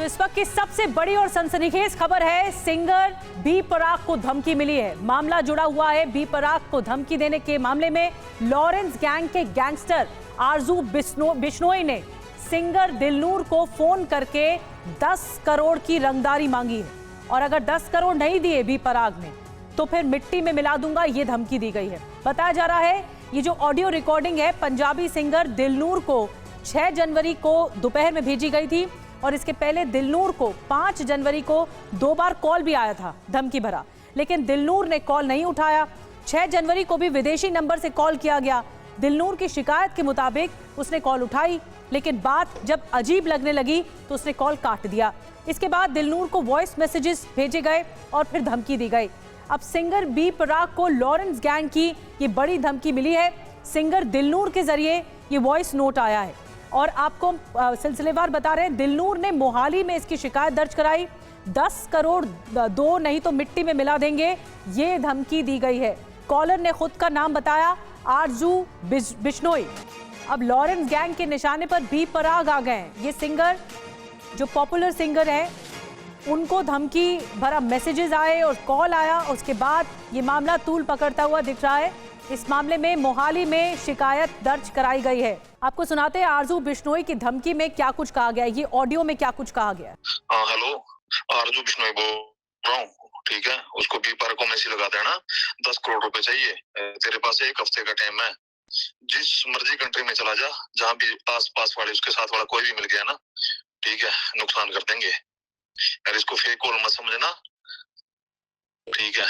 तो इस वक्त की सबसे बड़ी और सनसनीखेज खबर है, सिंगर बी प्राक को धमकी मिली है। मामला जुड़ा हुआ है बी प्राक को धमकी देने के मामले में। लॉरेंस गैंग के गैंगस्टर आरजू बिश्नोई ने सिंगर दिलनूर को फोन करके 10 करोड़ की रंगदारी मांगी है और अगर 10 करोड़ नहीं दिए बी प्राक ने तो फिर मिट्टी में मिला दूंगा, ये धमकी दी गई है। बताया जा रहा है ये जो ऑडियो रिकॉर्डिंग है पंजाबी सिंगर दिलनूर को 6 जनवरी को दोपहर में भेजी गई थी और इसके पहले दिलनूर को 5 जनवरी को 2 बार कॉल भी आया था धमकी भरा, लेकिन दिलनूर ने कॉल नहीं उठाया। 6 जनवरी को भी विदेशी नंबर से कॉल किया गया। दिलनूर की शिकायत के मुताबिक उसने कॉल उठाई, लेकिन बात जब अजीब लगने लगी तो उसने कॉल काट दिया। इसके बाद दिलनूर को वॉइस मैसेजेस भेजे गए और फिर धमकी दी गई। अब सिंगर बी प्राक को लॉरेंस गैंग की ये बड़ी धमकी मिली है। सिंगर दिलनूर के जरिए ये वॉइस नोट आया है और आपको सिलसिलेवार बता रहे हैं, दिलनूर ने मोहाली में इसकी शिकायत दर्ज कराई। 10 करोड़ दो नहीं तो मिट्टी में मिला देंगे, ये धमकी दी गई है। कॉलर ने खुद का नाम बताया, आरजू बिश्नोई। अब लॉरेंस गैंग के निशाने पर बी प्राक आ गए हैं। ये सिंगर जो पॉपुलर सिंगर है उनको धमकी भरा मैसेजेस आए और कॉल आया, उसके बाद ये मामला तूल पकड़ता हुआ दिख रहा है। इस मामले में मोहाली में शिकायत दर्ज कराई गई है। आपको सुनाते हैं आरजू बिश्नोई की धमकी में क्या कुछ कहा गया है, ये ऑडियो में क्या कुछ कहा गया है। हेलो, आरजू बिश्नोई बोल रहा हूँ, ठीक है। उसको बी प्राक को मैसेज लगा देना, 10 करोड़ रुपए चाहिए, तेरे पास 1 हफ्ते का टाइम है, जिस मर्जी कंट्री में चला जा, जहाँ भी आस पास वाले उसके साथ वाला कोई भी मिल गया ना, ठीक है, नुकसान कर देंगे। यार इसको फेक कॉल मत समझना, ठीक है,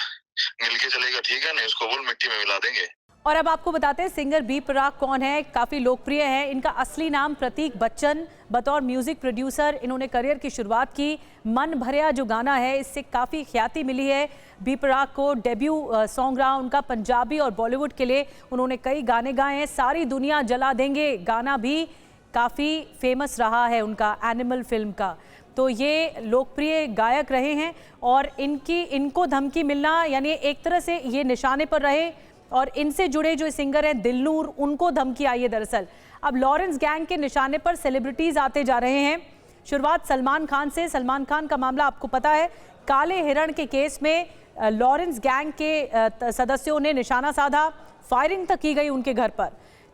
मिलके चलेगा, ठीक है, नहीं उसको बोल मिट्टी में मिला देंगे। और अब आपको बताते हैं सिंगर बी प्राक कौन है। काफी लोकप्रिय है, इनका असली नाम प्रतीक बच्चन। बतौर म्यूजिक प्रोड्यूसर इन्होंने करियर की शुरुआत की। मन भरिया जो गाना है इससे काफी ख्याति मिली है बी प्राक को। डेब्यू सॉन्ग रहा उनका पंजाबी और बॉलीवुड के लिए। उन्होंने कई गाने गाए हैं। सारी दुनिया जला देंगे गाना भी काफी फेमस रहा है उनका, एनिमल फिल्म का। तो ये लोकप्रिय गायक रहे हैं और इनको धमकी मिलना यानी एक तरह से ये निशाने पर रहे और इनसे जुड़े जो सिंगर हैं दिलनूर, उनको धमकी आई है दरअसल। अब लॉरेंस गैंग के निशाने पर सेलिब्रिटीज आते जा रहे हैं। शुरुआत सलमान खान से। सलमान खान का मामला आपको पता है, काले हिरण के केस में लॉरेंस गैंग के सदस्यों ने निशाना साधा, फायरिंग तक की गई उनके घर पर।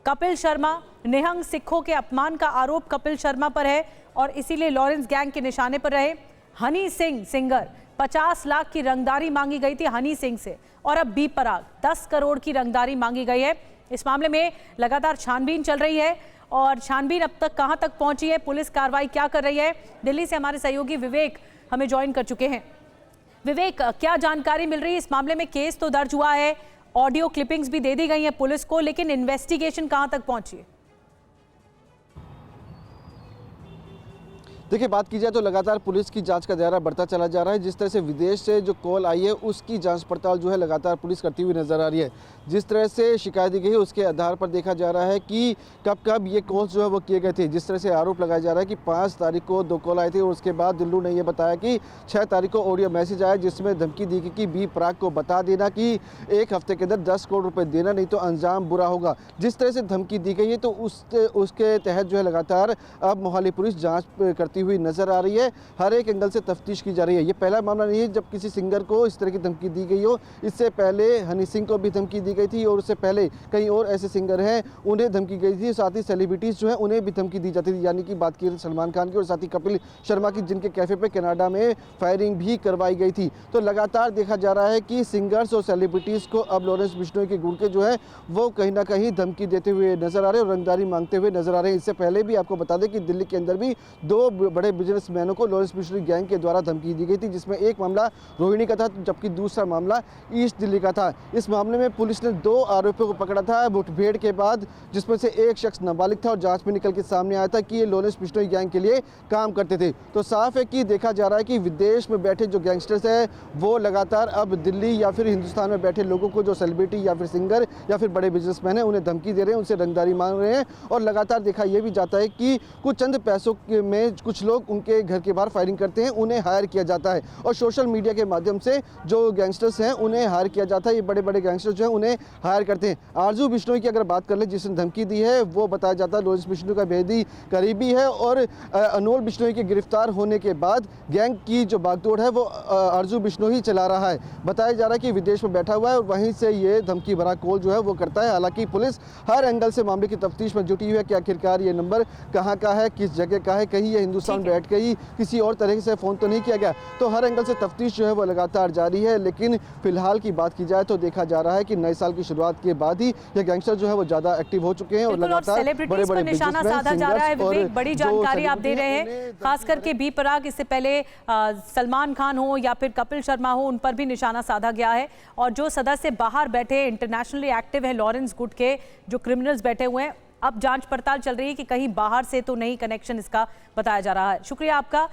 कपिल शर्मा, निहंग सिखों के अपमान का आरोप कपिल शर्मा पर है और इसीलिए लॉरेंस गैंग के निशाने पर रहे। हनी सिंह सिंगर, 50 लाख की रंगदारी मांगी गई थी हनी सिंह से। और अब बी प्राक, 10 करोड़ की रंगदारी मांगी गई है। इस मामले में लगातार छानबीन चल रही है और छानबीन अब तक कहां तक पहुंची है, पुलिस कार्रवाई क्या कर रही है, दिल्ली से हमारे सहयोगी विवेक हमें ज्वाइन कर चुके हैं। विवेक, क्या जानकारी मिल रही है? इस मामले में केस तो दर्ज हुआ है, ऑडियो क्लिपिंग्स भी दे दी गई हैं पुलिस को, लेकिन इन्वेस्टिगेशन कहां तक पहुंची है? देखिए, बात की जाए तो लगातार पुलिस की जांच का दायरा बढ़ता चला जा रहा है। जिस तरह से विदेश से जो कॉल आई है उसकी जांच पड़ताल जो है लगातार पुलिस करती हुई नजर आ रही है। जिस तरह से शिकायत दी गई है उसके आधार पर देखा जा रहा है कि कब कब ये कॉल्स जो है वो किए गए थे। जिस तरह से आरोप लगाया जा रहा है कि 5 तारीख को 2 कॉल आए थे और उसके बाद दिल्लू ने यह बताया कि 6 तारीख को ऑडियो मैसेज आया जिसमें धमकी दी गई कि बी प्राक को बता देना कि 1 हफ्ते के अंदर 10 करोड़ रुपये देना, नहीं तो अंजाम बुरा होगा। जिस तरह से धमकी दी गई है तो उसके तहत जो है लगातार अब मोहाली पुलिस जाँच करती हुई नजर आ रही है। हर एक एंगल से तफ्तीश की जा रही है। ये पहला मामला नहीं है जब किसी सिंगर को इस तरह की धमकी दी गई हो। इससे पहले हनी सिंह को भी धमकी दी गई थी और उससे पहले कई और ऐसे सिंगर हैं उन्हें धमकी गई थी। साथ ही सेलिब्रिटीज जो है उन्हें भी धमकी दी जाती थी, यानी कि बात की सलमान खान की और साथ ही कपिल शर्मा की, जिनके कैफे पे कनाडा में फायरिंग भी करवाई गई थी। तो लगातार देखा जा रहा है कि सिंगर्स और सेलिब्रिटीज को अब लॉरेंस बिश्नोई के गुट के जो है वो कहीं ना कहीं धमकी देते हुए नजर आ रहे हैं और रंगदारी मांगते हुए नजर आ रहे हैं। इससे पहले भी आपको बता दें कि दिल्ली के अंदर भी 2 बड़े बिजनेसमैनों को लॉरेंस बिश्नोई गैंग के द्वारा धमकी दी गई थी, जिसमें एक मामला रोहिणी का था जबकि दूसरा मामला ईस्ट दिल्ली का था। इस मामले में पुलिस ने 2 आरोपियों को पकड़ा था मुठभेड़ के बाद, जिसमें से एक शख्स नाबालिग था और जांच में निकल के सामने आया था कि ये लॉरेंस बिश्नोई गैंग के लिए काम करते थे। तो साफ है कि देखा जा रहा है कि विदेश में बैठे जो गैंगस्टर्स हैं वो लगातार अब दिल्ली या फिर हिंदुस्तान में बैठे लोगों को, जो सेलिब्रिटी या फिर सिंगर या फिर बड़े बिजनेसमैन हैं, उन्हें धमकी दे रहे हैं, उनसे रंगदारी मांग रहे हैं। और लगातार देखा यह भी जाता है कि कुछ चंद पैसों में कुछ कुछ लोग उनके घर के बाहर फायरिंग करते हैं, उन्हें हायर किया जाता है और सोशल मीडिया के माध्यम से जो गैंगस्टर्स हैं उन्हें हायर किया जाता है। ये बड़े बड़े गैंगस्टर्स जो हैं उन्हें हायर करते हैं। आरजू बिश्नोई की अगर बात कर ले, जिसने धमकी दी है, वो बताया जाता है लॉरेंस बिश्नोई का बेहदी करीबी है और अनमोल बिश्नोई के गिरफ्तार होने के बाद गैंग की जो बागडोर है वो आरजू बिश्नोई चला रहा है। बताया जा रहा है कि विदेश में बैठा हुआ है और वहीं से ये धमकी भरा कॉल जो है वो करता है। हालांकि पुलिस हर एंगल से मामले की तफ्तीश में जुटी हुई है कि आखिरकार ये नंबर कहाँ का है, किस जगह का है, कहीं ये हिंदुस्तान बैठ के ही किसी और तरह से फ़ोन तो नहीं किया गया। तो हर एंगल से तफ्तीश जो है वो लगातार जारी है। लेकिन फिलहाल की बात की जाए तो देखा जा रहा है कि नए साल की शुरुआत के बाद ही ये गैंगस्टर जो है वो ज़्यादा एक्टिव हो चुके हैं और लगातार सेलिब्रिटीज पर निशाना साधा जा रहा है। विवेक, बड़ी जानकारी आप दे रहे हैं, खास करके बी पराग, इससे पहले सलमान खान हो या फिर कपिल शर्मा हो, उन पर भी निशाना साधा गया है। और जो सदस्य बाहर बैठे इंटरनेशनली एक्टिव है लॉरेंस गुट के, जो क्रिमिनल्स बैठे हुए हैं, अब जांच पड़ताल चल रही है कि कहीं बाहर से तो नहीं कनेक्शन इसका बताया जा रहा है। शुक्रिया आपका।